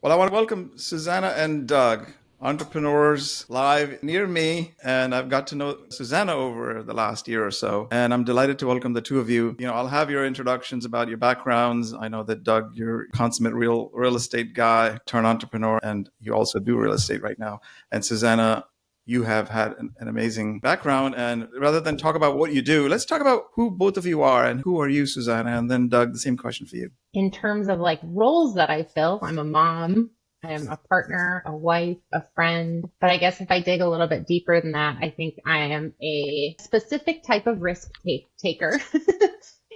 Well, I want to welcome Susannah and Doug, entrepreneurs live near me. And I've got to know Susannah over the last year or so. And I'm delighted to welcome the two of you. I'll have your introductions about your backgrounds. I know that Doug, you're a consummate real estate guy, turned entrepreneur, and you also do real estate right now. And Susannah, you have had an amazing background. And rather than talk about what you do, let's talk about who both of you are and who are you, Susannah? And then Doug, the same question for you. In terms of like roles that I fill, I'm a mom, I am a partner, a wife, a friend. But I guess if I dig a little bit deeper than that, I think I am a specific type of risk taker.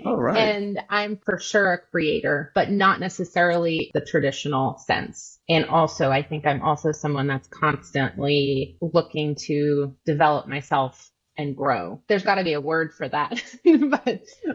All right. And I'm for sure a creator, but not necessarily the traditional sense. And also, I think I'm also someone that's constantly looking to develop myself and grow. There's got to be a word for that,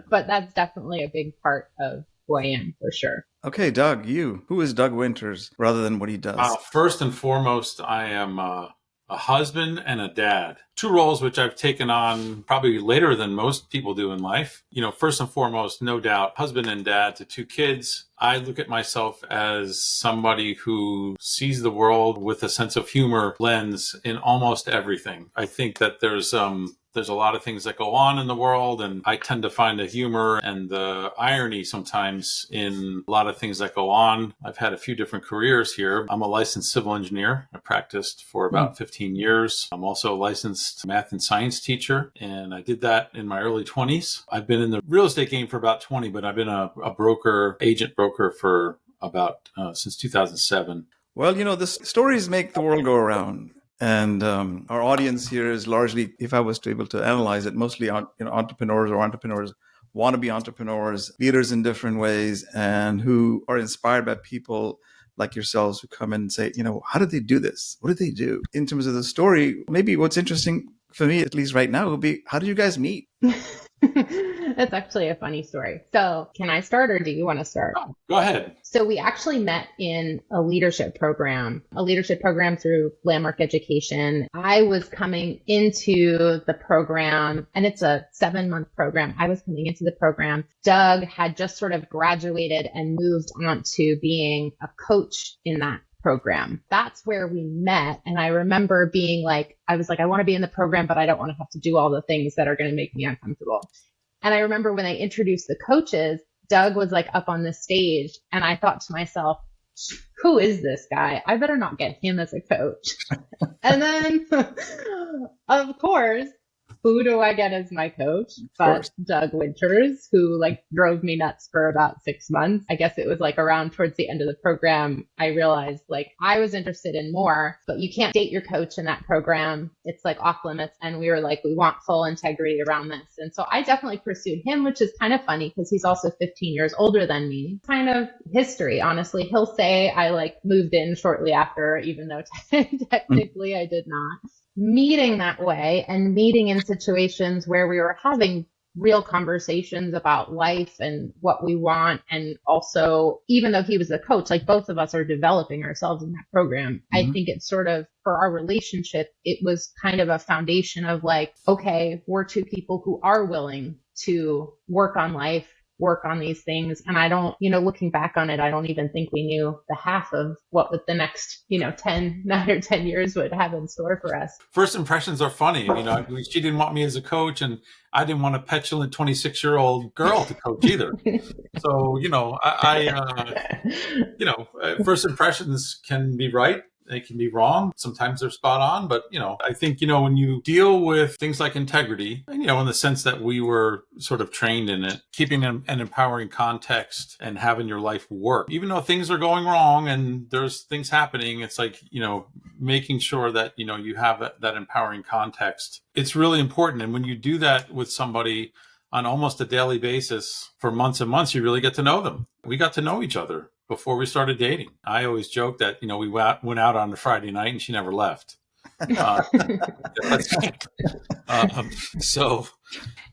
but that's definitely a big part of who I am for sure. Okay, Doug, who is Doug Winters rather than what he does? First and foremost, I am a husband and a dad. Two roles which I've taken on probably later than most people do in life. First and foremost, no doubt, husband and dad to two kids. I look at myself as somebody who sees the world with a sense of humor lens in almost everything. I think that there's a lot of things that go on in the world, and I tend to find the humor and the irony sometimes in a lot of things that go on. I've had a few different careers here. I'm a licensed civil engineer. I practiced for about 15 years. I'm also a licensed math and science teacher, and I did that in my early 20s. I've been in the real estate game for about 20, but I've been a agent broker for about since 2007. Well, the stories make the world go around. And our audience here is largely, if I was to able to analyze it, mostly entrepreneurs or entrepreneurs, want to be entrepreneurs, leaders in different ways, and who are inspired by people like yourselves who come in and say, how did they do this? What did they do? In terms of the story, maybe what's interesting for me, at least right now, would be, how did you guys meet? That's actually a funny story. So can I start or do you want to start? Oh, go ahead. So we actually met in a leadership program through Landmark Education. I was coming into the program, and it's a 7-month program. I was coming into the program. Doug had just sort of graduated and moved on to being a coach in that program. That's where we met. And I remember being like, I want to be in the program, but I don't want to have to do all the things that are going to make me uncomfortable. And I remember when I introduced the coaches, Doug was like up on the stage, and I thought to myself, who is this guy? I better not get him as a coach. And then, of course, who do I get as my coach? But Doug Winters, who drove me nuts for about 6 months. I guess it was around towards the end of the program, I realized I was interested in more, but you can't date your coach in that program. It's off limits. And we were we want full integrity around this. And so I definitely pursued him, which is kind of funny because he's also 15 years older than me. Kind of history, honestly. He'll say I moved in shortly after, even though technically I did not. Meeting that way and meeting in situations where we were having real conversations about life and what we want. And also, even though he was a coach, both of us are developing ourselves in that program. I think it's sort of, for our relationship, it was kind of a foundation of okay, we're two people who are willing to work on life, work on these things. And I don't, looking back on it, I don't even think we knew the half of what the next, 9 or 10 years would have in store for us. First impressions are funny. She didn't want me as a coach, and I didn't want a petulant 26-year-old girl to coach either. So, first impressions can be right. They can be wrong. Sometimes they're spot on. But, I think, when you deal with things like integrity, in the sense that we were sort of trained in it, keeping an empowering context and having your life work, even though things are going wrong and there's things happening, it's making sure that, you have that empowering context. It's really important. And when you do that with somebody on almost a daily basis for months and months, you really get to know them. We got to know each other before we started dating. I always joke that, we went out on a Friday night and she never left. So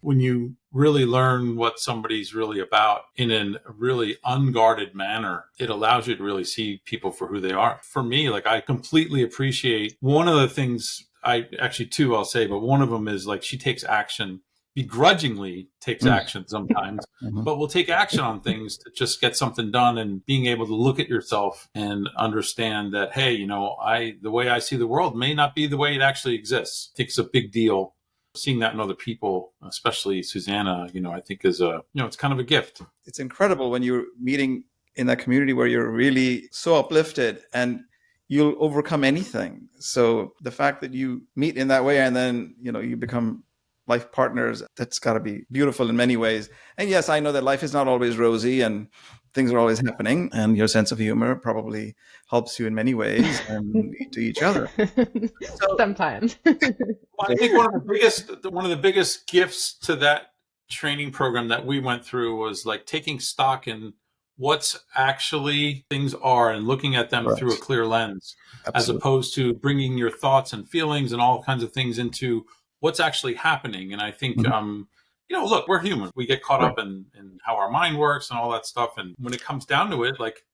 when you really learn what somebody's really about in a really unguarded manner, it allows you to really see people for who they are. For me, I completely appreciate one of the things two I'll say, but one of them is she takes action begrudgingly takes action sometimes, but will take action on things to just get something done, and being able to look at yourself and understand that, hey, the way I see the world may not be the way it actually exists. I think it's a big deal. Seeing that in other people, especially Susannah, I think is it's kind of a gift. It's incredible when you're meeting in that community where you're really so uplifted and you'll overcome anything. So the fact that you meet in that way and then, you become life partners, that's got to be beautiful in many ways. And yes, I know that life is not always rosy and things are always happening, and your sense of humor probably helps you in many ways and to each other. So, sometimes. Well, I think one of the biggest gifts to that training program that we went through was like taking stock in what's actually things are and looking at them through a clear lens, as opposed to bringing your thoughts and feelings and all kinds of things into what's actually happening. And I think, look, we're human. We get caught up in how our mind works and all that stuff. And when it comes down to it, like,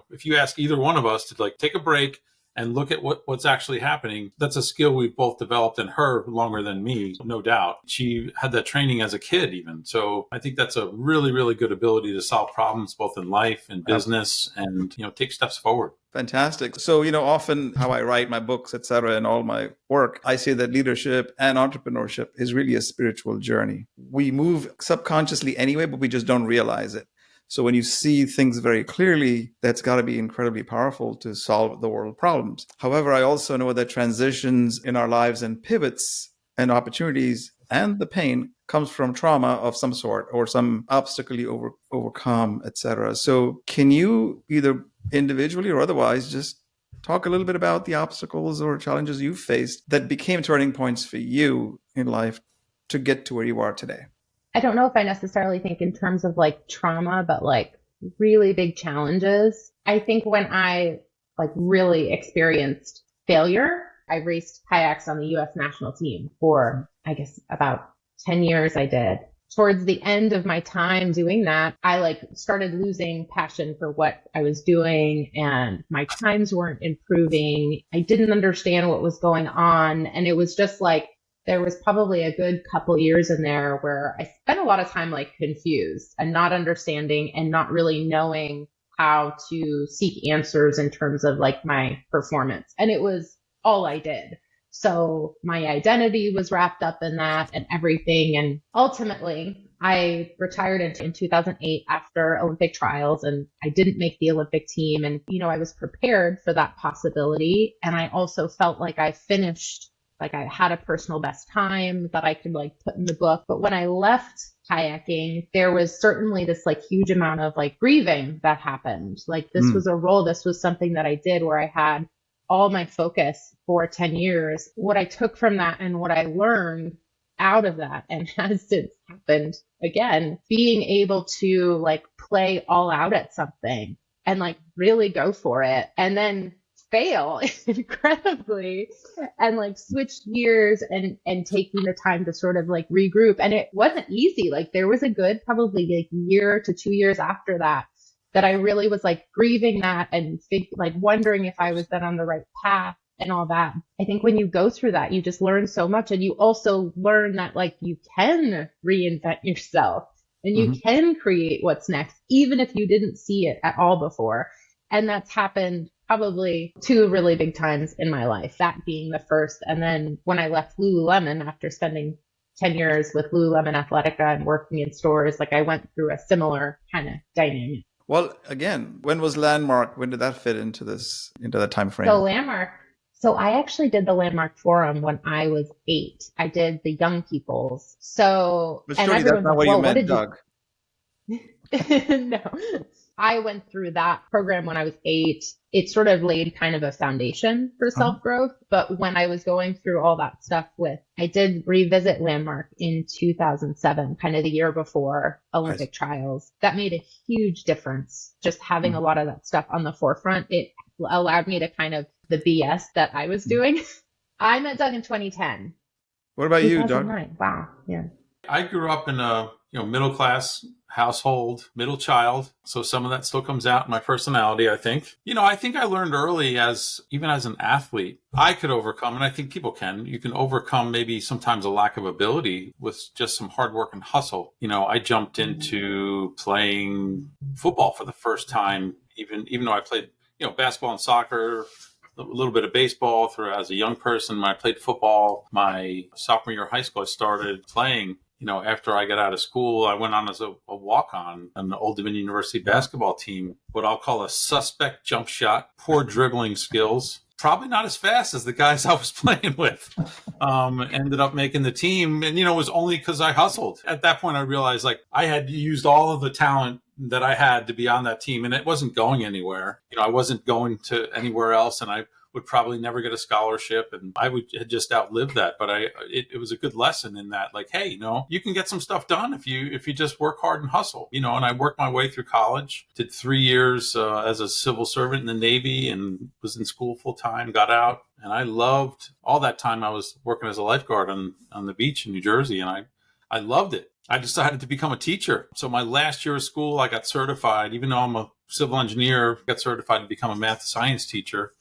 if you ask either one of us to like take a break and look at what's actually happening, that's a skill we've both developed, in her longer than me, no doubt. She had that training as a kid even. So I think that's a really, really good ability to solve problems both in life and business and, take steps forward. Fantastic. So, often how I write my books, et cetera, and all my work, I say that leadership and entrepreneurship is really a spiritual journey. We move subconsciously anyway, but we just don't realize it. So when you see things very clearly, that's got to be incredibly powerful to solve the world problems. However, I also know that transitions in our lives and pivots and opportunities and the pain comes from trauma of some sort or some obstacle you overcome, etc. So can you either individually or otherwise just talk a little bit about the obstacles or challenges you faced that became turning points for you in life to get to where you are today? I don't know if I necessarily think in terms of like trauma, but like really big challenges. I think when I like really experienced failure, I raced kayaks on the U.S. national team for, I guess, about 10 years I did. Towards the end of my time doing that, I like started losing passion for what I was doing, and my times weren't improving. I didn't understand what was going on. And it was just like, there was probably a good couple years in there where I spent a lot of time like confused and not understanding and not really knowing how to seek answers in terms of like my performance. And it was all I did. So my identity was wrapped up in that and everything. And ultimately, I retired in 2008 after Olympic trials, and I didn't make the Olympic team. And, I was prepared for that possibility. And I also felt like I finished, like I had a personal best time that I could like put in the book. But when I left kayaking, there was certainly this like huge amount of like grieving that happened. Like this was a role, this was something that I did where I had all my focus for 10 years. What I took from that and what I learned out of that, and has since happened again, being able to like play all out at something and like really go for it and then fail incredibly and like switch gears and taking the time to sort of like regroup. And it wasn't easy. Like there was a good probably like year to 2 years after that I really was like grieving that and like wondering if I was then on the right path and all that. I think when you go through that, you just learn so much, and you also learn that like you can reinvent yourself and you can create what's next, even if you didn't see it at all before. And that's happened probably 2 really big times in my life, that being the first. And then when I left Lululemon after spending 10 years with Lululemon Athletica and working in stores, like I went through a similar kind of dynamic. Well, again, when was Landmark? When did that fit into that time frame? So Landmark. So I actually did the Landmark Forum when I was 8. I did the young people's. So, but surely that's not what you meant, Doug. No, I went through that program when I was 8. It sort of laid kind of a foundation for self-growth. But when I was going through all that stuff I did revisit Landmark in 2007, kind of the year before Olympic trials. That made a huge difference. Just having a lot of that stuff on the forefront, it allowed me to kind of the BS that I was doing. I met Doug in 2010. What about you, Doug? Wow. Yeah. I grew up in a middle class household, middle child. So some of that still comes out in my personality, I think. I think I learned early even as an athlete, I could overcome, and I think people can. You can overcome maybe sometimes a lack of ability with just some hard work and hustle. I jumped into playing football for the first time, even though I played, basketball and soccer, a little bit of baseball as a young person. When I played football, my sophomore year of high school, I started playing. After I got out of school, I went on as a walk-on on the Old Dominion University basketball team, what I'll call a suspect jump shot, poor dribbling skills, probably not as fast as the guys I was playing with. Ended up making the team, and it was only because I hustled. At that point, I realized I had used all of the talent that I had to be on that team, and it wasn't going anywhere. I wasn't going to anywhere else, and I would probably never get a scholarship, and I had just outlived that. But it was a good lesson in that, hey, you can get some stuff done if you just work hard and hustle. And I worked my way through college, did 3 years as a civil servant in the Navy, and was in school full time. Got out, and I loved all that time. I was working as a lifeguard on the beach in New Jersey, and I loved it. I decided to become a teacher. So my last year of school, I got certified. Even though I'm a civil engineer, got certified to become a math and science teacher.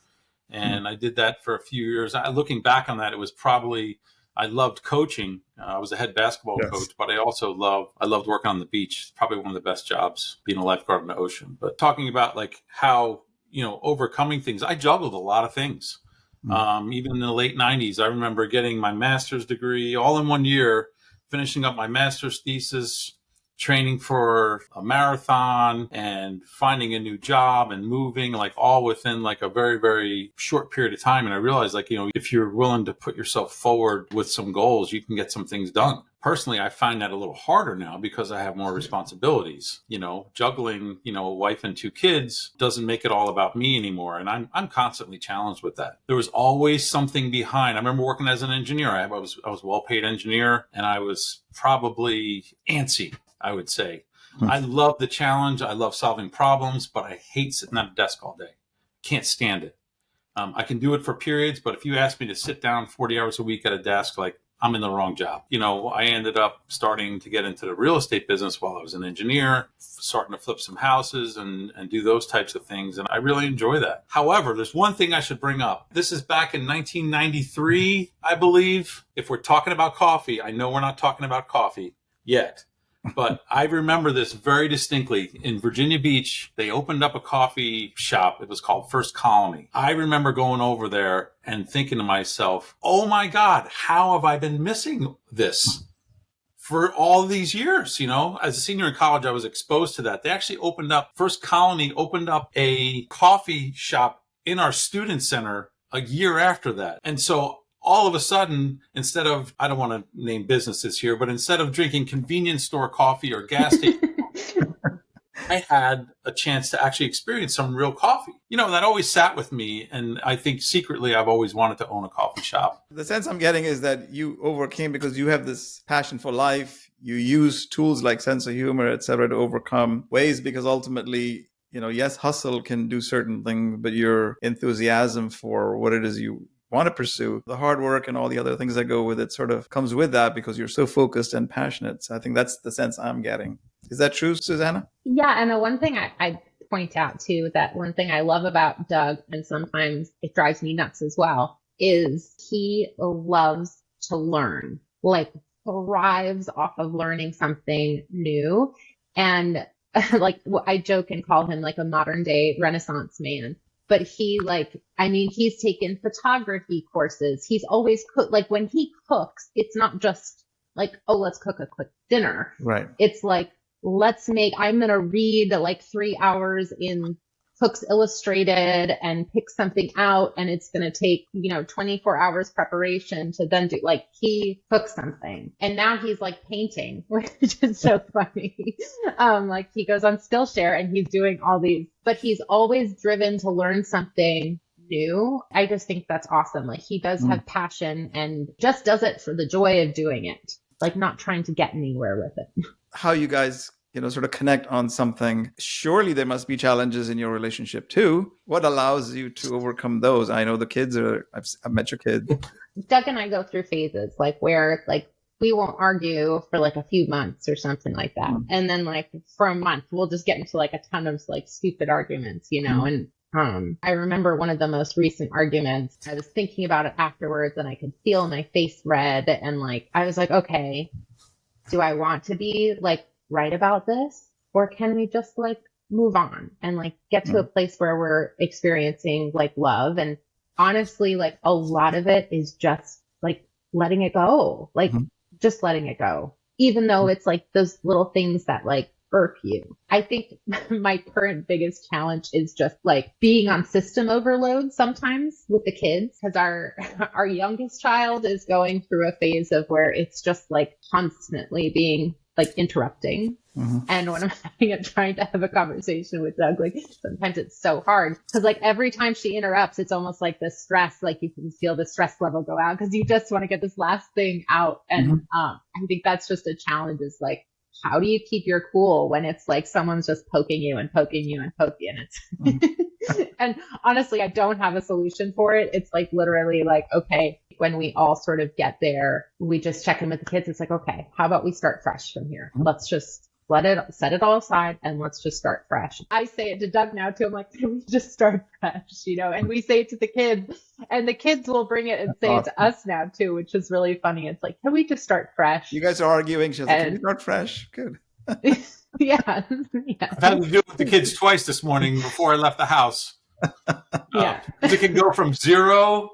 And I did that for a few years. Looking back on that, it was probably, I loved coaching. I was a head basketball coach, but I also loved working on the beach. It's probably one of the best jobs, being a lifeguard in the ocean. But talking about how, overcoming things, I juggled a lot of things. Even in the late 90s, I remember getting my master's degree all in 1 year, finishing up my master's thesis, training for a marathon, and finding a new job and moving, all within a very, very short period of time. And I realized if you're willing to put yourself forward with some goals, you can get some things done. Personally, I find that a little harder now because I have more responsibilities. Juggling, a wife and 2 kids doesn't make it all about me anymore. And I'm constantly challenged with that. There was always something behind. I remember working as an engineer. I was a well-paid engineer, and I was probably antsy, I would say. I love the challenge. I love solving problems, but I hate sitting at a desk all day. Can't stand it. I can do it for periods, but if you ask me to sit down 40 hours a week at a desk, I'm in the wrong job. I ended up starting to get into the real estate business while I was an engineer, starting to flip some houses and do those types of things. And I really enjoy that. However, there's one thing I should bring up. This is back in 1993, I believe. If we're talking about coffee, I know we're not talking about coffee yet. But I remember this very distinctly. In Virginia Beach, they opened up a coffee shop. It was called First Colony. I remember going over there and thinking to myself, oh my God, how have I been missing this for all these years? As a senior in college, I was exposed to that. They actually First Colony opened up a coffee shop in our student center a year after that. And so all of a sudden, instead of, I don't want to name businesses here, but instead of drinking convenience store coffee or gas station, I had a chance to actually experience some real coffee. That always sat with me. And I think secretly, I've always wanted to own a coffee shop. The sense I'm getting is that you overcame because you have this passion for life. You use tools like sense of humor, et cetera, to overcome ways, because ultimately, yes, hustle can do certain things, but your enthusiasm for what it is you want to pursue, the hard work and all the other things that go with it sort of comes with that because you're so focused and passionate. So I think that's the sense I'm getting. Is that true, Susannah? Yeah. And the one thing I point out too, that one thing I love about Doug, and sometimes it drives me nuts as well, is he loves to learn, thrives off of learning something new. And I joke and call him a modern day Renaissance man. But he's taken photography courses. He's always cooked. When he cooks, it's not just oh, let's cook a quick dinner. Right. It's I'm going to read 3 hours in Cook's Illustrated and pick something out. And it's going to take, 24 hours preparation to then do, he cooks something. And now he's painting, which is so funny. He goes on Skillshare and he's doing all these, but he's always driven to learn something new. I just think that's awesome. He does have passion and just does it for the joy of doing it. Not trying to get anywhere with it. How you guys sort of connect on something. Surely there must be challenges in your relationship too. What allows you to overcome those? I know the kids I've met your kids. Doug and I go through phases where we won't argue for like a few months or something like that. And then like for a month, we'll just get into like a ton of like stupid arguments, and I remember one of the most recent arguments, I was thinking about it afterwards and I could feel my face red. And like, I was like, okay, do I want to be like right about this? Or can we just like move on and like get to a place where we're experiencing like love? And honestly, like a lot of it is just like letting it go, like just letting it go, even though it's like those little things that like irk you. I think my current biggest challenge is just like being on system overload sometimes with the kids, because our youngest child is going through a phase of where it's just like constantly being like interrupting. And when I'm trying to have a conversation with Doug, like sometimes it's so hard because like every time she interrupts, it's almost like the stress, like you can feel the stress level go out because you just want to get this last thing out. And I think that's just a challenge, is like, how do you keep your cool when it's like someone's just poking you and poking you and poking? It's and honestly, I don't have a solution for it. It's like literally like, okay, when we all sort of get there, we just check in with the kids. It's like, okay, how about we start fresh from here? Let's just set it all aside and let's just start fresh. I say it to Doug now too. I'm like, can we just start fresh, and we say it to the kids, and the kids will bring it and say it to us now too, which is really funny. It's like, can we just start fresh? You guys are arguing. She's like, can we start fresh? Good. Yeah. I've had to do it with the kids twice this morning before I left the house. Yeah. It can go from 0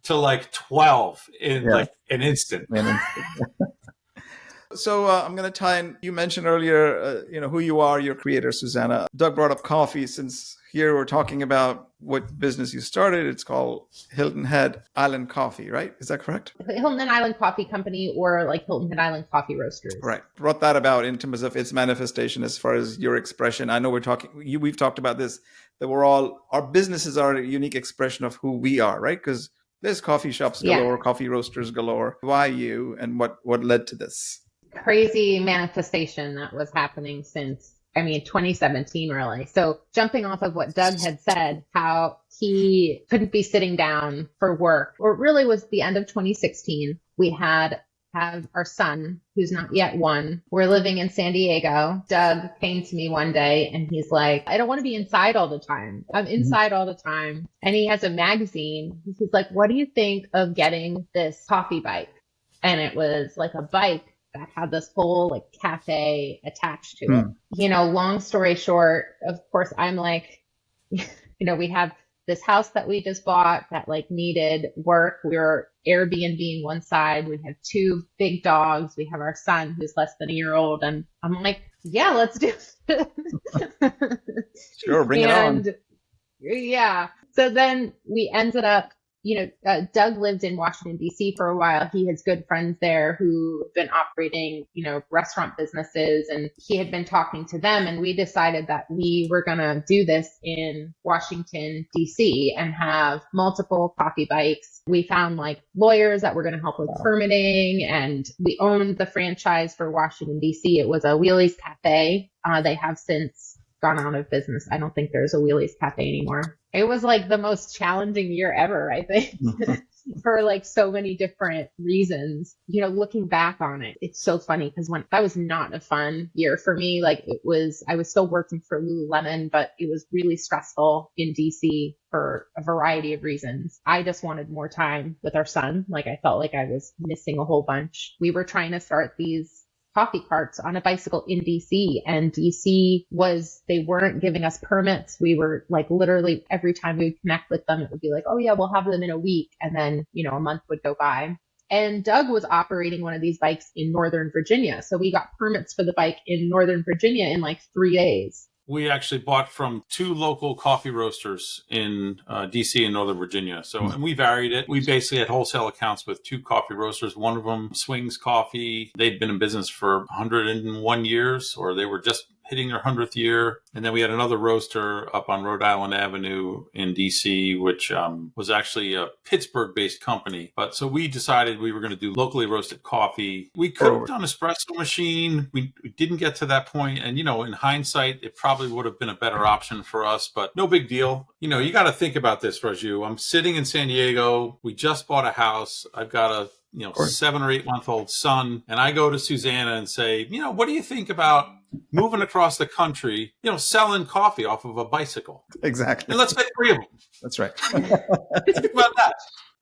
to like 12 in like an instant. So I'm going to tie in. You mentioned earlier, who you are, your creator, Susannah. Doug brought up coffee. Since here we're talking about what business you started. It's called Hilton Head Island Coffee, right? Is that correct? Hilton Head Island Coffee Company, or like Hilton Head Island Coffee Roasters. Right. Brought that about in terms of its manifestation as far as your expression. I know we've talked about this, that our businesses are a unique expression of who we are, right? Because there's coffee shops galore, coffee roasters galore. Why you, and what led to this? Crazy manifestation that was happening since 2017, really. So jumping off of what Doug had said, how he couldn't be sitting down for work, or it really was the end of 2016. We have our son, who's not yet one. We're living in San Diego. Doug came to me one day and he's like, I don't want to be inside all the time. I'm inside all the time. And he has a magazine. He's like, what do you think of getting this coffee bike? And it was like a bike that had this whole like cafe attached to it. Long story short, of course, I'm like, we have this house that we just bought that like needed work. We were Airbnb one side. We have 2 big dogs. We have our son who's less than a year old. And I'm like, yeah, let's do it. Sure, bring it on. Yeah. So then we ended up, Doug lived in Washington, D.C. for a while. He has good friends there who have been operating, restaurant businesses, and he had been talking to them. And we decided that we were going to do this in Washington, D.C. and have multiple coffee bikes. We found like lawyers that were going to help with permitting, and we owned the franchise for Washington, D.C. It was a Wheelies Cafe. They have since gone out of business. I don't think there's a Wheelies Cafe anymore. It was like the most challenging year ever, I think, for like so many different reasons. Looking back on it, it's so funny because that was not a fun year for me. Like I was still working for Lululemon, but it was really stressful in DC for a variety of reasons. I just wanted more time with our son. Like I felt like I was missing a whole bunch. We were trying to start these coffee carts on a bicycle in DC, and DC they weren't giving us permits. We were like, literally every time we would connect with them, it would be like, oh yeah, we'll have them in a week. And then, a month would go by. And Doug was operating one of these bikes in Northern Virginia. So we got permits for the bike in Northern Virginia in like 3 days. We actually bought from 2 local coffee roasters in DC and Northern Virginia. And we varied it. We basically had wholesale accounts with 2 coffee roasters. One of them, Swings Coffee, they'd been in business for 101 years, or they were just hitting their 100th year. And then we had another roaster up on Rhode Island Avenue in DC, which was actually a Pittsburgh-based company. But so we decided we were going to do locally roasted coffee. We could have done espresso machine. We didn't get to that point. And, in hindsight, it probably would have been a better option for us, but no big deal. You got to think about this, Raju. I'm sitting in San Diego. We just bought a house. I've got a 7 or 8 month old son. And I go to Susannah and say, what do you think about moving across the country, selling coffee off of a bicycle? Exactly. And let's get 3 of them. That's right. Think about that.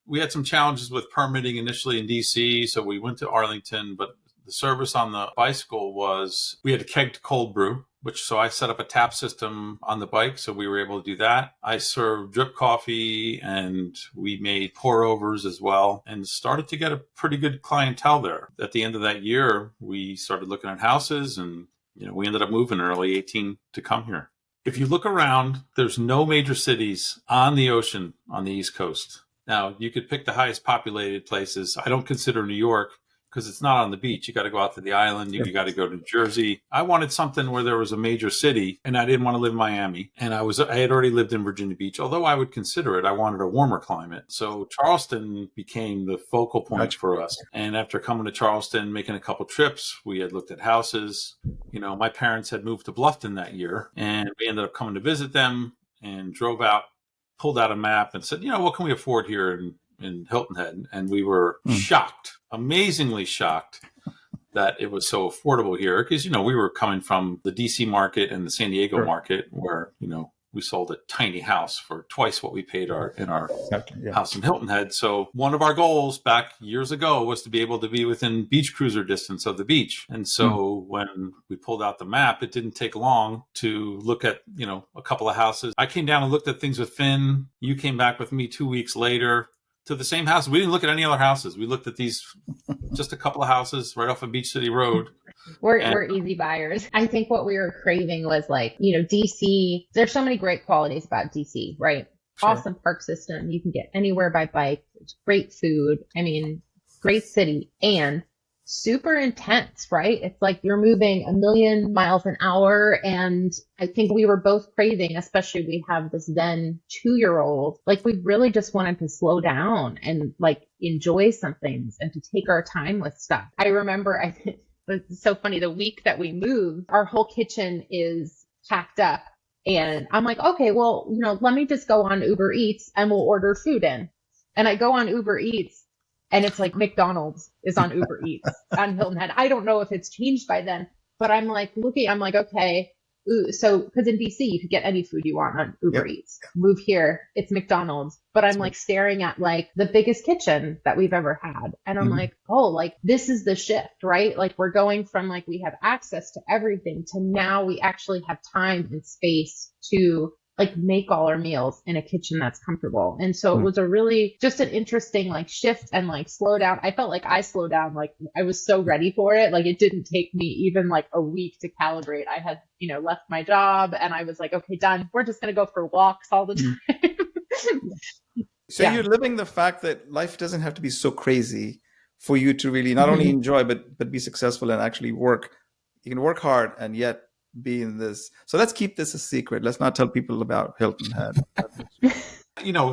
We had some challenges with permitting initially in DC, so we went to Arlington, but the service on the bicycle was we had a kegged cold brew, so I set up a tap system on the bike, so we were able to do that. I served drip coffee, and we made pour overs as well, and started to get a pretty good clientele there. At the end of that year, we started looking at houses, and we ended up moving in early 18 to come here. If you look around, there's no major cities on the ocean on the East Coast. Now, you could pick the highest populated places. I don't consider New York because it's not on the beach. You got to go out to the island. You got to go to Jersey. I wanted something where there was a major city, and I didn't want to live in Miami. And I had already lived in Virginia Beach. Although I would consider it, I wanted a warmer climate. So Charleston became the focal point for us. And after coming to Charleston, making a couple trips, we had looked at houses. My parents had moved to Bluffton that year, and we ended up coming to visit them and drove out, pulled out a map and said, what can we afford here in Hilton Head? And we were shocked, amazingly shocked that it was so affordable here. Because, we were coming from the DC market and the San Diego market where, we sold a tiny house for twice what we paid in our house in Hilton Head. So one of our goals back years ago was to be able to be within beach cruiser distance of the beach. And so when we pulled out the map, it didn't take long to look at, a couple of houses. I came down and looked at things with Finn. You came back with me 2 weeks later to the same house. We didn't look at any other houses. We looked at these, just a couple of houses right off of Beach City Road. We're easy buyers. I think what we were craving was DC. There's so many great qualities about DC, right? Sure. Awesome park system. You can get anywhere by bike. There's great food. Great city and super intense, right? It's like you're moving 1,000,000 miles an hour. And I think we were both craving, especially we have this then 2-year-old, we really just wanted to slow down and enjoy some things and to take our time with stuff. I remember, it's so funny, the week that we moved, our whole kitchen is packed up. And I'm like, okay, well, let me just go on Uber Eats and we'll order food in. And I go on Uber Eats and it's McDonald's is on Uber Eats on Hilton Head. I don't know if it's changed by then, but I'm looking, okay. So, because in DC, you could get any food you want on Uber Eats. Move here, it's McDonald's. But I'm staring at the biggest kitchen that we've ever had. And I'm this is the shift, right? We're going from we have access to everything to now we actually have time and space to make all our meals in a kitchen that's comfortable. And so it was a really just an interesting shift and slow down. I felt I slowed down. I was so ready for it. It didn't take me even a week to calibrate. I had, left my job and I was okay, done. We're just going to go for walks all the time. So you're living the fact that life doesn't have to be so crazy for you to really not only enjoy, but be successful and actually work. You can work hard and yet be in this. So let's keep this a secret. Let's not tell people about Hilton Head.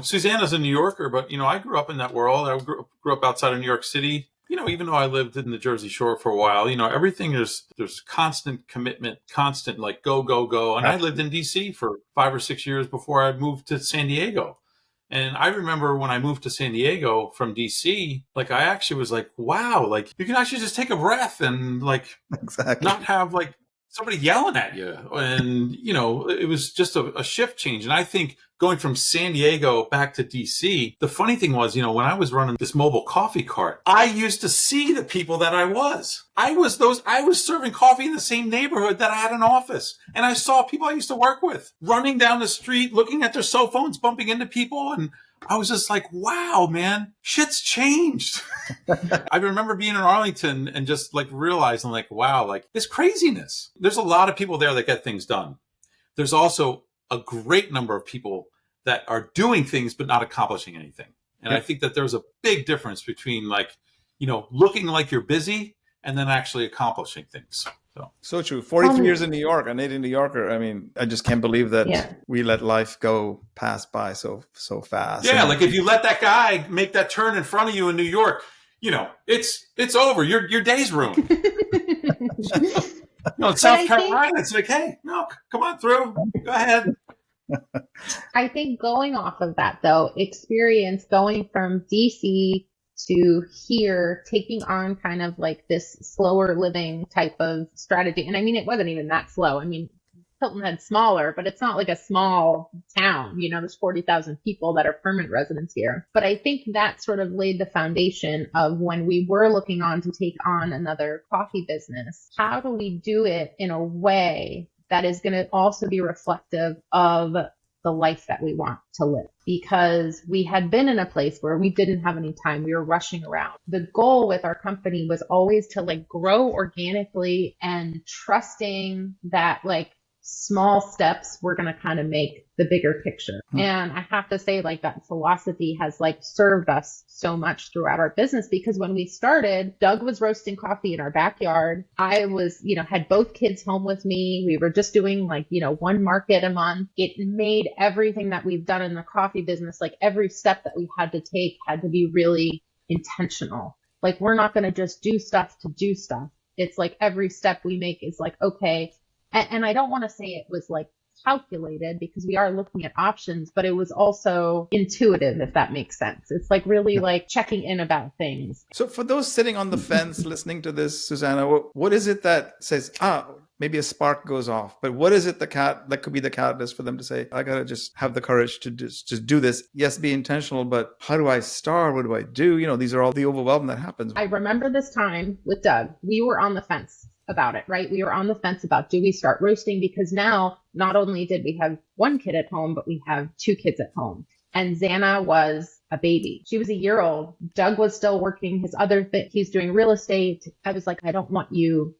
Susannah's a New Yorker, but, I grew up in that world. I grew up outside of New York City. Even though I lived in the Jersey Shore for a while, everything there's constant commitment, constant go, go, go. And I lived in DC for 5 or 6 years before I moved to San Diego. And I remember when I moved to San Diego from DC, I actually was wow, you can actually just take a breath and not have somebody yelling at you. And, it was just a shift change. And I think going from San Diego back to DC, the funny thing was, when I was running this mobile coffee cart, I used to see the people that I was. I was serving coffee in the same neighborhood that I had an office. And I saw people I used to work with running down the street, looking at their cell phones, bumping into people. And I was just wow, man, shit's changed. I remember being in Arlington and just realizing wow, this craziness. There's a lot of people there that get things done. There's also a great number of people that are doing things but not accomplishing anything. And I think that there's a big difference between looking like you're busy and then actually accomplishing things. So true. 43 years in New York, a native New Yorker. I just can't believe that we let life pass by so fast. Yeah, if you let that guy make that turn in front of you in New York, it's over. Your day's ruined. In South Carolina, it's hey, no, come on through. Go ahead. I think going off of that, though, experience going from DC to here taking on kind of like this slower living type of strategy. And I mean, it wasn't even that slow. I mean, Hilton Head smaller, but it's not like a small town. There's 40,000 people that are permanent residents here. But I think that sort of laid the foundation of when we were looking on to take on another coffee business. How do we do it in a way that is going to also be reflective of the life that we want to live? Because we had been in a place where we didn't have any time. We were rushing around. The goal with our company was always to like grow organically and trusting that like small steps were going to kind of make the bigger picture. And I have to say, like, that philosophy has like served us so much throughout our business, because when we started, Doug was roasting coffee in our backyard. I was, had both kids home with me. We were just doing like, one market a month. It made everything that we've done in the coffee business, like every step that we had to take had to be really intentional. Like, we're not going to just do stuff to do stuff. It's like every step we make is like, okay. And I don't want to say it was like calculated, because we are looking at options, but it was also intuitive, if that makes sense. It's like really like checking in about things. So for those sitting on the fence listening to this, Susannah, what is it that says, maybe a spark goes off, but what is it that could be the catalyst for them to say, I got to just have the courage to just do this? Yes, be intentional, but how do I start? What do I do? These are all the overwhelm that happens. I remember this time with Doug, we were on the fence about it, right? We were on the fence about, do we start roasting? Because now not only did we have one kid at home, but we have two kids at home. And Xana was a baby. She was a year old. Doug was still working his other thing. He's doing real estate. I was like, I don't want you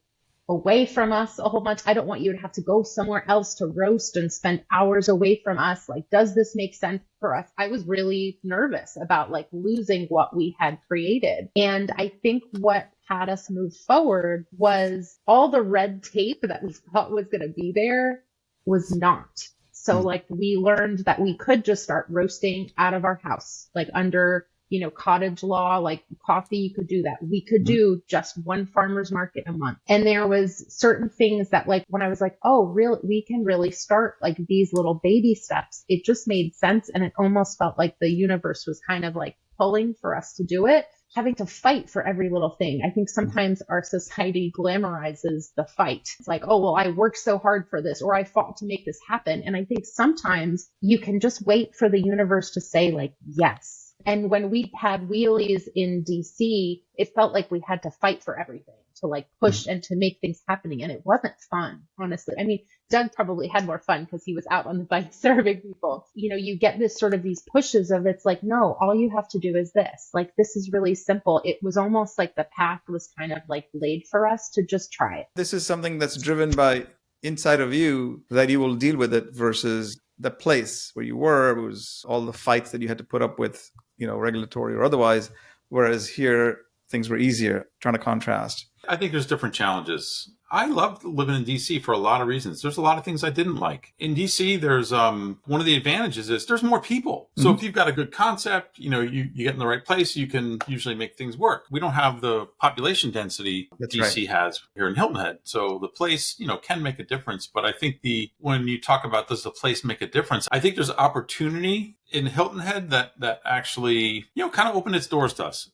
away from us a whole bunch. I don't want you to have to go somewhere else to roast and spend hours away from us. Like, does this make sense for us? I was really nervous about like losing what we had created. And I think what had us move forward was all the red tape that we thought was going to be there was not. So like, we learned that we could just start roasting out of our house, like under cottage law, like coffee, you could do that. We could do just one farmer's market a month. And there was certain things that like, when I was like, oh, really, we can really start like these little baby steps. It just made sense. And it almost felt like the universe was kind of like pulling for us to do it, having to fight for every little thing. I think sometimes our society glamorizes the fight. It's like, oh, well, I worked so hard for this, or I fought to make this happen. And I think sometimes you can just wait for the universe to say like, yes. And when we had wheelies in DC, it felt like we had to fight for everything, to like push and to make things happening. And it wasn't fun, honestly. I mean, Doug probably had more fun because he was out on the bike serving people. You get this sort of these pushes of, it's like, no, all you have to do is this. Like, this is really simple. It was almost like the path was kind of like laid for us to just try it. This is something that's driven by inside of you, that you will deal with it, versus the place where you were. It was all the fights that you had to put up with, regulatory or otherwise, whereas here things were easier. Trying to contrast. I think there's different challenges. I loved living in DC for a lot of reasons. There's a lot of things I didn't like. In DC, there's one of the advantages is there's more people. So if you've got a good concept, you get in the right place, you can usually make things work. We don't have the population density DC has here in Hilton Head. So the place, can make a difference. But I think when you talk about, does the place make a difference? I think there's opportunity in Hilton Head that actually, kind of opened its doors to us.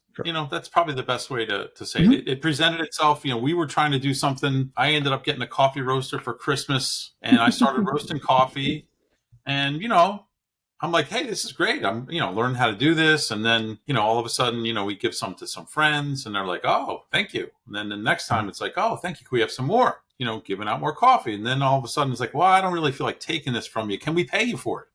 That's probably the best way to say it. It presented itself. We were trying to do something. I ended up getting a coffee roaster for Christmas, and I started roasting coffee. And, I'm like, hey, this is great. I'm, learning how to do this. And then, all of a sudden, we give some to some friends, and they're like, oh, thank you. And then the next time it's like, oh, thank you. Can we have some more? Giving out more coffee. And then all of a sudden it's like, well, I don't really feel like taking this from you. Can we pay you for it?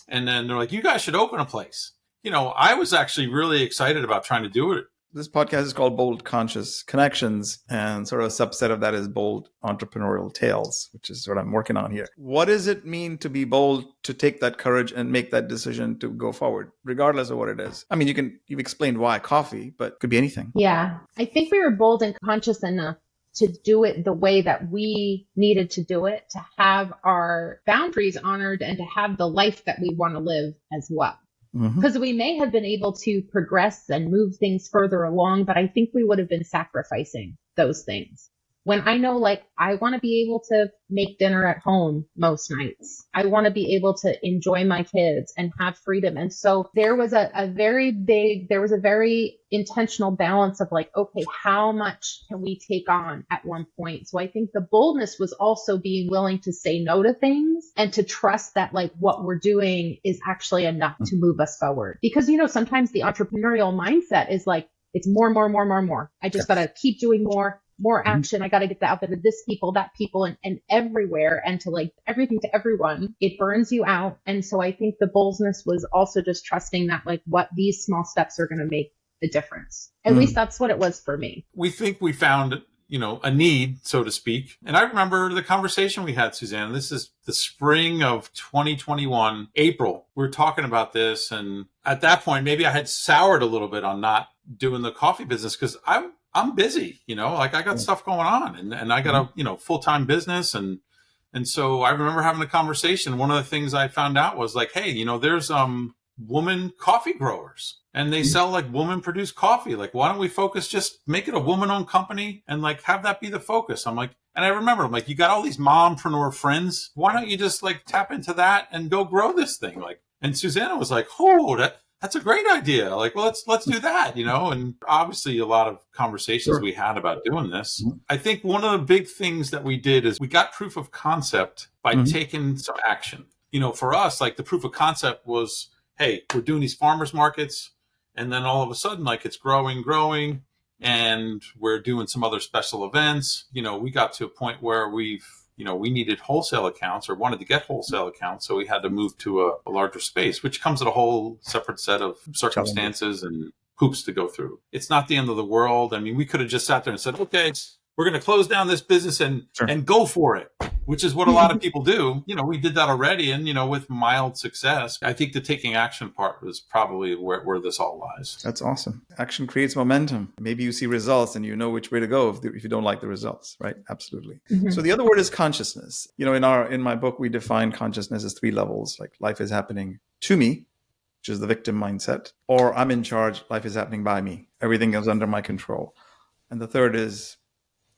And then they're like, you guys should open a place. I was actually really excited about trying to do it. This podcast is called Bold Conscious Connections, and sort of a subset of that is Bold Entrepreneurial Tales, which is what I'm working on here. What does it mean to be bold, to take that courage and make that decision to go forward, regardless of what it is? I mean, you've explained why coffee, but it could be anything. Yeah, I think we were bold and conscious enough to do it the way that we needed to do it, to have our boundaries honored and to have the life that we want to live as well. Because we may have been able to progress and move things further along, but I think we would have been sacrificing those things. when I know, like, I want to be able to make dinner at home most nights. I want to be able to enjoy my kids and have freedom. And so there was a very intentional balance of like, okay, how much can we take on at one point? So I think the boldness was also being willing to say no to things and to trust that like what we're doing is actually enough to move us forward. Because, you know, sometimes the entrepreneurial mindset is like, it's more. I just got to keep doing more action. I got to get that out there to this people, that people, and everywhere, and to like everything to everyone. It burns you out. And so I think the boldness was also just trusting that like what these small steps are going to make the difference. At least that's what it was for me. We think we found, you know, a need, so to speak. And I remember the conversation we had, Susannah. This is the spring of 2021, April. We were talking about this. And at that point, maybe I had soured a little bit on not doing the coffee business because I'm busy, you know, like I got stuff going on and I got a, you know, full-time business. And so I remember having a conversation. One of the things I found out was like, hey, you know, there's woman coffee growers and they sell like woman produced coffee. Like, why don't we focus, just make it a woman owned company and like have that be the focus? I'm like, and I remember I'm like, you got all these mompreneur friends. Why don't you just like tap into that and go grow this thing? Like, and Susannah was like, oh, that's a great idea. Like, well, let's do that, you know? And obviously a lot of conversations we had about doing this. I think one of the big things that we did is we got proof of concept by taking some action. You know, for us, like the proof of concept was, hey, we're doing these farmers markets. And then all of a sudden, like it's growing, and we're doing some other special events. You know, we got to a point where we needed wholesale accounts or wanted to get wholesale accounts. So we had to move to a larger space, which comes at a whole separate set of circumstances and hoops to go through. It's not the end of the world. I mean, we could have just sat there and said, okay, we're going to close down this business and go for it, which is what a lot of people do. You know, we did that already and, you know, with mild success. I think the taking action part was probably where this all lies. That's awesome. Action creates momentum. Maybe you see results and you know which way to go if you don't like the results, right? Absolutely. So the other word is consciousness. You know, in my book, we define consciousness as 3 levels, like life is happening to me, which is the victim mindset, or I'm in charge, life is happening by me. Everything is under my control. And the third is,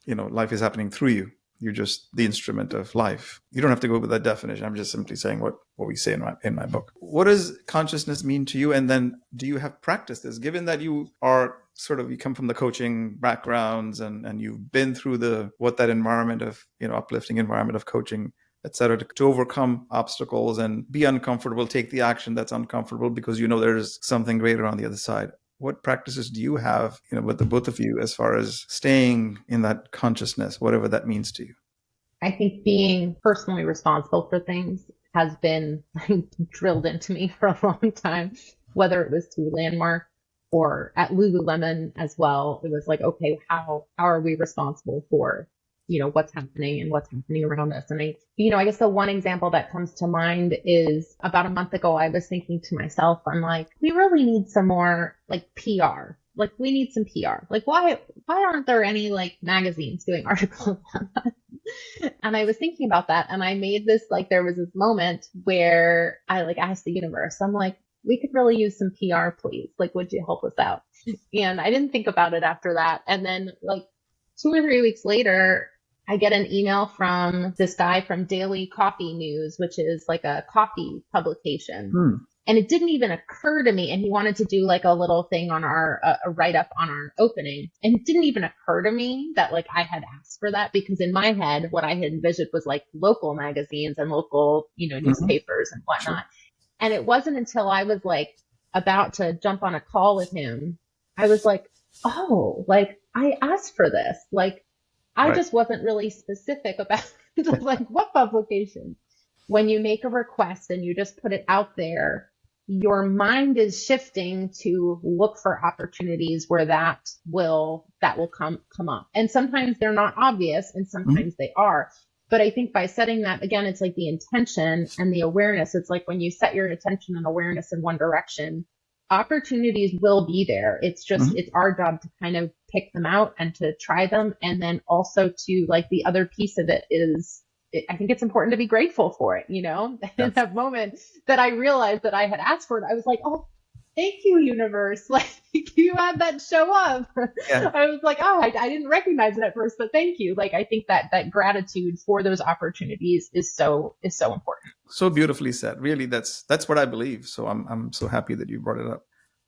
you know, life is happening through you. You're just the instrument of life. You don't have to go with that definition. I'm just simply saying what we say in my book. What does consciousness mean to you? And then do you have practiced this? Given that you are you come from the coaching backgrounds and you've been through what that environment of, you know, uplifting environment of coaching, et cetera, to overcome obstacles and be uncomfortable, take the action that's uncomfortable because you know there's something greater on the other side. What practices do you have, you know, with the both of you as far as staying in that consciousness, whatever that means to you? I think being personally responsible for things has been drilled into me for a long time, whether it was through Landmark or at Lululemon as well. It was like, okay, how are we responsible for, you know, what's happening around us? And I guess the one example that comes to mind is about a month ago, I was thinking to myself, I'm like, we really need some more like PR. Like we need some PR. Like why aren't there any like magazines doing articles on that? And I was thinking about that and I made this, like, there was this moment where I like asked the universe, I'm like, we could really use some PR, please. Like, would you help us out? And I didn't think about it after that. And then like 2 or 3 weeks later, I get an email from this guy from Daily Coffee News, which is like a coffee publication. And it didn't even occur to me. And he wanted to do like a little thing on a write-up on our opening. And it didn't even occur to me that like I had asked for that, because in my head, what I had envisioned was like local magazines and local, you know, newspapers and whatnot. And it wasn't until I was like about to jump on a call with him, I was like, oh, like I asked for this. Like, I just wasn't really specific about like what publication. When you make a request and you just put it out there, your mind is shifting to look for opportunities where that will come up. And sometimes they're not obvious and sometimes they are. But I think by setting that, again, it's like the intention and the awareness. It's like when you set your attention and awareness in one direction, opportunities will be there. It's just, it's our job to kind of pick them out and to try them. And then also to, like, the other piece of it is, I think it's important to be grateful for it, you know. In that moment that I realized that I had asked for it, I was like, oh, thank you, universe. Like you had that show up. Yeah. I was like, oh, I didn't recognize it at first, but thank you. Like I think that gratitude for those opportunities is so important. So beautifully said. Really, that's what I believe. So I'm so happy that you brought it up.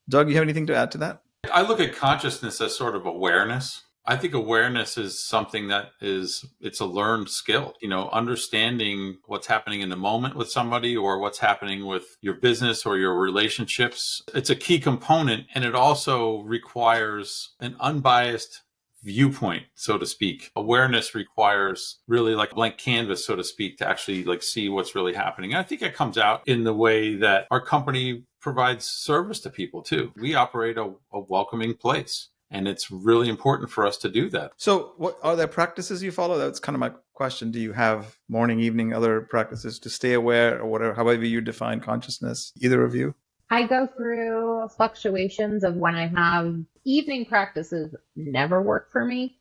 Doug, you have anything to add to that? I look at consciousness as sort of awareness. I think awareness is something that it's a learned skill, understanding what's happening in the moment with somebody or what's happening with your business or your relationships. It's a key component, and it also requires an unbiased viewpoint, so to speak. Awareness requires really like a blank canvas, so to speak, to actually like see what's really happening. And I think it comes out in the way that our company provides service to people too. We operate a welcoming place, and it's really important for us to do that. So what are there practices you follow? That's kind of my question. Do you have morning, evening, other practices to stay aware or whatever, however you define consciousness, either of you? I go through fluctuations of when I have evening practices never work for me,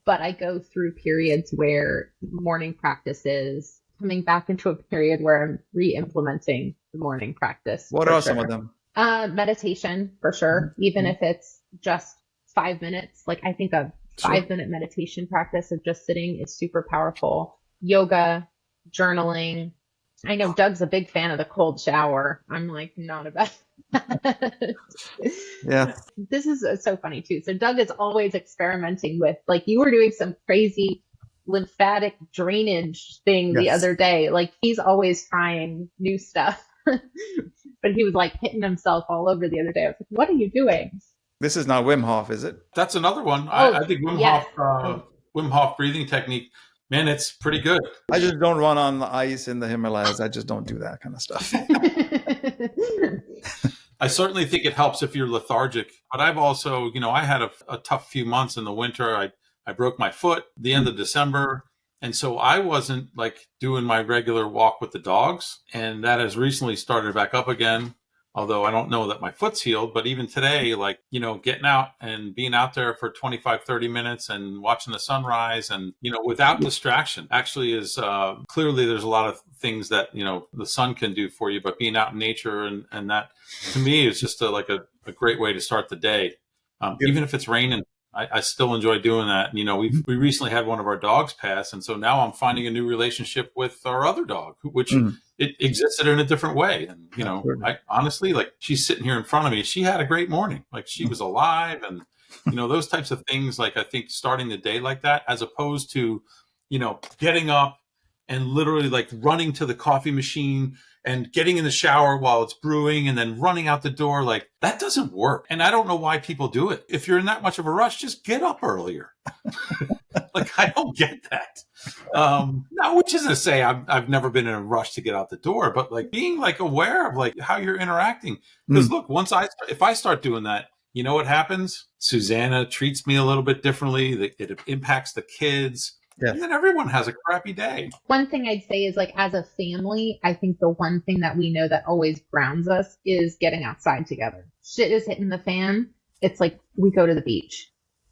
but I go through periods where morning practices coming back into a period where I'm re-implementing the morning practice. What are some of them? Meditation for sure. Even if it's just 5 minutes, like I think a 5-minute meditation practice of just sitting is super powerful. Yoga, journaling. I know Doug's a big fan of the cold shower. I'm like, not about that. Yeah. This is so funny too. So Doug is always experimenting with, like, you were doing some crazy lymphatic drainage thing the other day. Like he's always trying new stuff. But he was like hitting himself all over the other day. I was like, what are you doing? This is not Wim Hof, is it? That's another one. Oh, I think yes. Wim Hof breathing technique, man, it's pretty good. I just don't run on the ice in the Himalayas. I just don't do that kind of stuff. I certainly think it helps if you're lethargic. But I've also, I had a tough few months in the winter. I broke my foot the end of December. And so I wasn't like doing my regular walk with the dogs. And that has recently started back up again. Although I don't know that my foot's healed, but even today, like, getting out and being out there for 25, 30 minutes and watching the sunrise and, without distraction actually is clearly there's a lot of things that, the sun can do for you, but being out in nature and that to me is just a great way to start the day. Even if it's raining, I still enjoy doing that. We recently had one of our dogs pass. And so now I'm finding a new relationship with our other dog, which it existed in a different way. And, I honestly, like she's sitting here in front of me. She had a great morning. Like she was alive and, those types of things. Like I think starting the day like that, as opposed to, getting up and literally like running to the coffee machine and getting in the shower while it's brewing and then running out the door, like that doesn't work. And I don't know why people do it. If you're in that much of a rush, just get up earlier. Like, I don't get that. Now, which isn't to say I've never been in a rush to get out the door, but like being like aware of like how you're interacting. Because look, if I start doing that, you know what happens? Susannah treats me a little bit differently. It impacts the kids. Yeah. And then everyone has a crappy day. One thing I'd say is like as a family, I think the one thing that we know that always grounds us is getting outside together. Shit is hitting the fan. It's like we go to the beach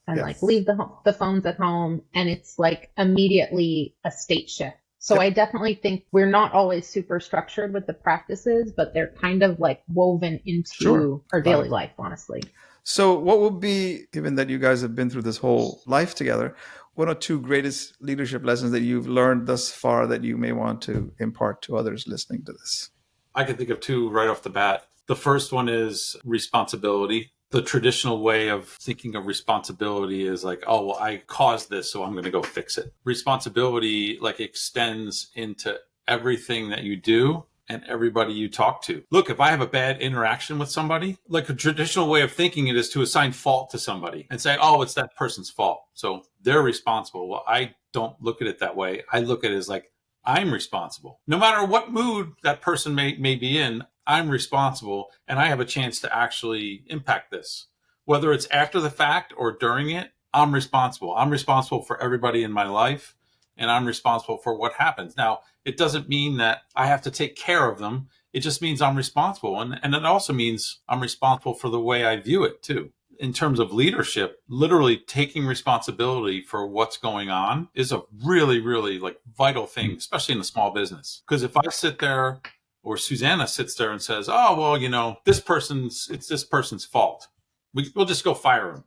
and like leave the phones at home, and it's like immediately a state shift. So I definitely think we're not always super structured with the practices, but they're kind of like woven into our daily life, honestly. So what would be, given that you guys have been through this whole life together, one or two greatest leadership lessons that you've learned thus far that you may want to impart to others listening to this? I can think of two right off the bat. The first one is responsibility. The traditional way of thinking of responsibility is like, oh, well, I caused this, so I'm going to go fix it. Responsibility like extends into everything that you do and everybody you talk to. Look, if I have a bad interaction with somebody, like a traditional way of thinking it is to assign fault to somebody and say, oh, it's that person's fault, so they're responsible. Well, I don't look at it that way. I look at it as like, I'm responsible. No matter what mood that person may be in, I'm responsible, and I have a chance to actually impact this. Whether it's after the fact or during it, I'm responsible. I'm responsible for everybody in my life, and I'm responsible for what happens. Now, it doesn't mean that I have to take care of them. It just means I'm responsible. And it also means I'm responsible for the way I view it too. In terms of leadership, literally taking responsibility for what's going on is a really, really like vital thing, especially in a small business. Because if I sit there or Susannah sits there and says, oh, well, it's this person's fault. We'll just go fire him.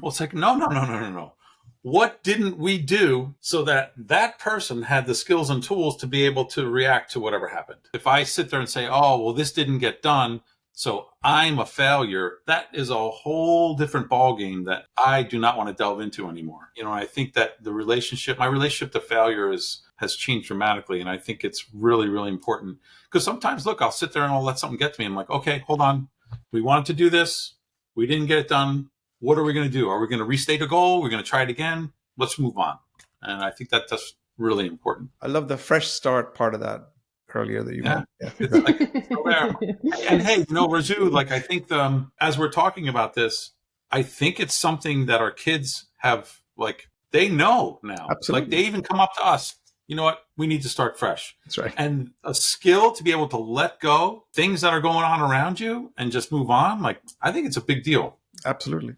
Well, it's like, no. What didn't we do so that that person had the skills and tools to be able to react to whatever happened? If I sit there and say, oh, well, this didn't get done, so I'm a failure, that is a whole different ballgame that I do not want to delve into anymore. I think that my relationship to failure has changed dramatically. And I think it's really, really important, because sometimes, look, I'll sit there and I'll let something get to me. I'm like, okay, hold on. We wanted to do this. We didn't get it done. What are we going to do? Are we going to restate a goal? We're going to try it again. Let's move on. And I think that's really important. I love the fresh start part of that earlier that you Yeah. mentioned. It's like, it's still there. And hey, Raju, like, I think as we're talking about this, I think it's something that our kids have, like, they know now. Absolutely. Like, they even come up to us. You know what? We need to start fresh. That's right. And a skill to be able to let go things that are going on around you and just move on. Like, I think it's a big deal. Absolutely.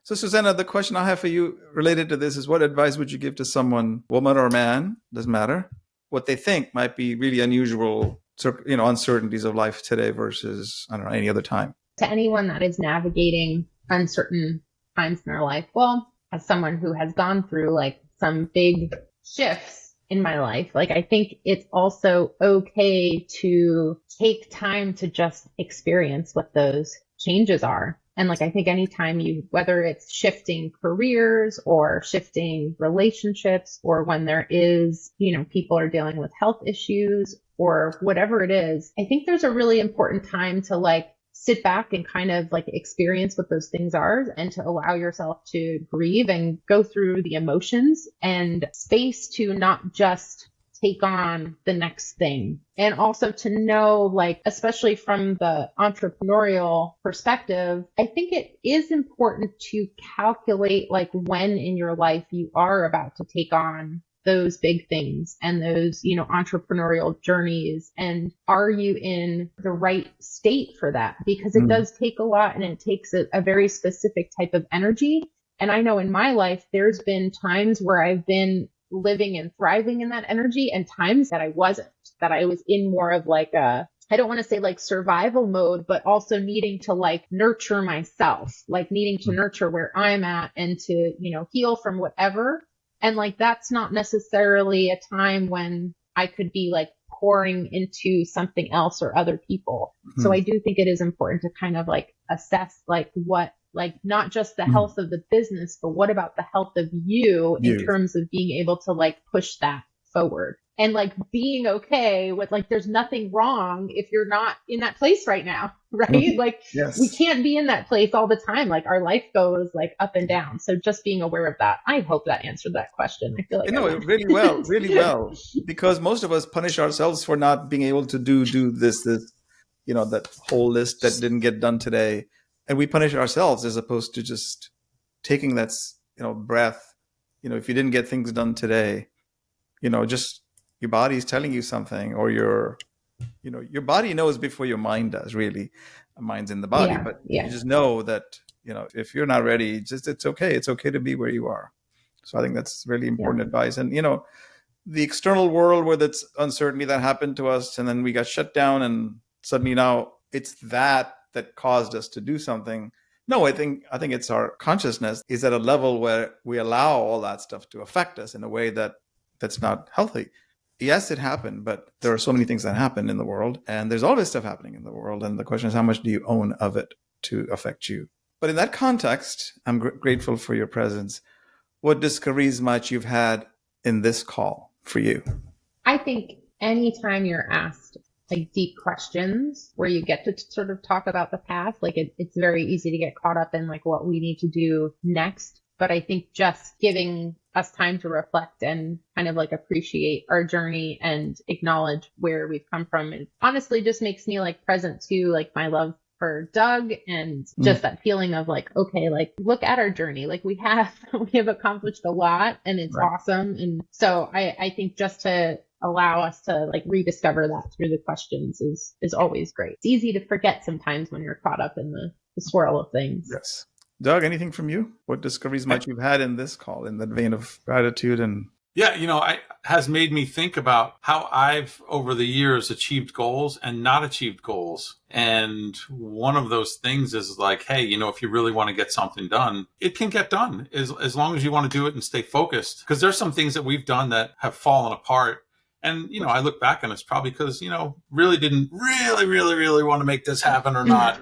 So, Susannah, the question I have for you related to this is, what advice would you give to someone, woman or man, doesn't matter, what they think might be really unusual, uncertainties of life today versus, I don't know, any other time? To anyone that is navigating uncertain times in their life, well, as someone who has gone through like some big shifts in my life, like, I think it's also okay to take time to just experience what those changes are. And like, I think anytime whether it's shifting careers or shifting relationships, or when there is, people are dealing with health issues or whatever it is, I think there's a really important time to like sit back and kind of like experience what those things are, and to allow yourself to grieve and go through the emotions, and space to not just take on the next thing. And also to know, like, especially from the entrepreneurial perspective, I think it is important to calculate like when in your life you are about to take on those big things and those, entrepreneurial journeys. And are you in the right state for that? Because it does take a lot, and it takes a very specific type of energy. And I know in my life, there's been times where I've been living and thriving in that energy, and times that I wasn't, that I was in more of like I don't want to say like survival mode, but also needing to like nurture myself, like needing to nurture where I'm at and to, heal from whatever. And like, that's not necessarily a time when I could be like pouring into something else or other people. So I do think it is important to kind of like assess like what, like not just the health of the business, but what about the health of you in terms of being able to like push that forward, and like being okay with like, there's nothing wrong if you're not in that place right now, right? Like, yes. We can't be in that place all the time. Like, our life goes like up and down. So just being aware of that. I hope that answered that question. I feel like really well, because most of us punish ourselves for not being able to do this, that whole list that didn't get done today. And we punish ourselves as opposed to just taking that, breath. If you didn't get things done today, just your body's telling you something, or your body knows before your mind does, really. Mind's in the body, but you just know that, if you're not ready, it's okay. It's okay to be where you are. So I think that's really important advice. And, the external world where that's uncertainty that happened to us, and then we got shut down, and suddenly now it's that caused us to do something. No, I think it's our consciousness is at a level where we allow all that stuff to affect us in a way that's not healthy. Yes, it happened, but there are so many things that happen in the world, and there's always stuff happening in the world. And the question is, how much do you own of it to affect you? But in that context, I'm grateful for your presence. What discoveries might you've had in this call for you? I think anytime you're asked like deep questions where you get to sort of talk about the past, like it's very easy to get caught up in like what we need to do next. But I think just giving us time to reflect and kind of like appreciate our journey and acknowledge where we've come from, it honestly just makes me like present to like my love for Doug, and just that feeling of like, okay, like look at our journey. Like we have accomplished a lot, and it's awesome. And so I think just to allow us to like rediscover that through the questions is always great. It's easy to forget sometimes when you're caught up in the swirl of things. Yes. Doug, anything from you? What discoveries might you've had in this call, in the vein of gratitude and Yeah, has made me think about how I've over the years achieved goals and not achieved goals. And one of those things is like, hey, if you really want to get something done, it can get done as long as you want to do it and stay focused. Because there's some things that we've done that have fallen apart. And, I look back and it's probably because, really didn't really want to make this happen or not.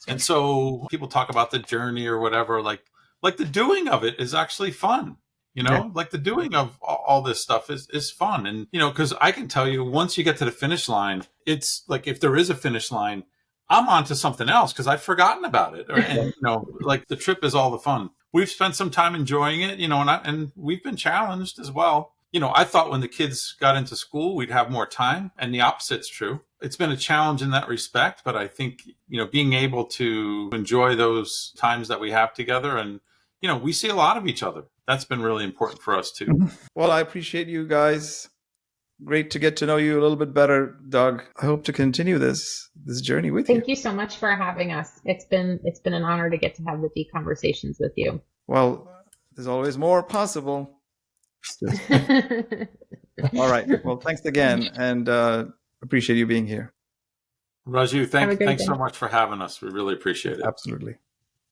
And so people talk about the journey or whatever, like the doing of it is actually fun. Like the doing of all this stuff is fun. And, because I can tell you, once you get to the finish line, it's like if there is a finish line, I'm on to something else because I've forgotten about it. And, like the trip is all the fun. We've spent some time enjoying it, and we've been challenged as well. I thought when the kids got into school, we'd have more time, and the opposite's true. It's been a challenge in that respect, but I think, being able to enjoy those times that we have together and, we see a lot of each other. That's been really important for us too. Well, I appreciate you guys. Great to get to know you a little bit better, Doug. I hope to continue this journey with you. Thank you so much for having us. It's been an honor to get to have the deep conversations with you. Well, there's always more possible. All right. Well, thanks again, and appreciate you being here. Raju, thanks so much for having us. We really appreciate it. Absolutely.